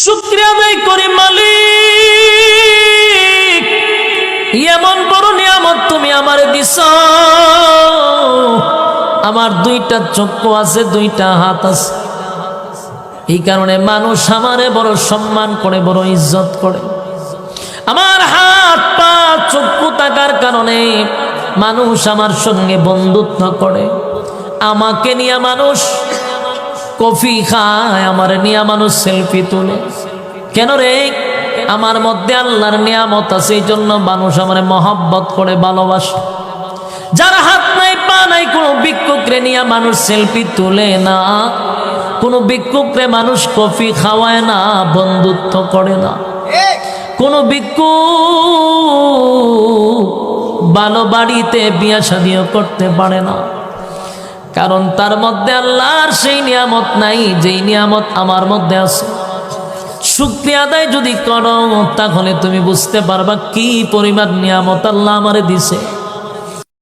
শুকরিয়া আদায় করি মালিক, এমন বড় নিয়ামত তুমি আমারে দিছ। আমার দুইটা চক্ষু আছে, দুইটা হাত আছে, এই কারণে মানুষ আমারে বড় সম্মান করে, বড় ইজ্জত করে। আমার হাত পা চক্ষু থাকার কারণে মানুষ আমার সঙ্গে বন্ধুত্ব করে। আমাকে নিয়ে মানুষ কফি খায়, আমার নিয়ে মানুষ সেলফি তোলে। কেন রে? আমার মধ্যে আল্লাহর নিয়ামত আছে, এই জন্য মানুষ আমার মহব্বত করে, ভালোবাসে। যার হাত নাই পা নাই, কোনো ভিক্ষুকরে নিয়ে মানুষ সেলফি তোলে না, কোনো ভিক্ষুকরে মানুষ কফি খাওয়ায় না, বন্ধুত্ব করে না। কোনো ভিক্ষুক ভালো বাড়িতে বিয়া শাদিও করতে পারে না, কারণ তার মধ্যে আল্লাহর সেই নিয়ামত নাই যেই নিয়ামত আমার মধ্যে আছে। শুকরিয়া আদায় যদি করো, তাহলে তুমি বুঝতে পারবা কি পরিমাণ নিয়ামত আল্লাহ আমারে দিছে।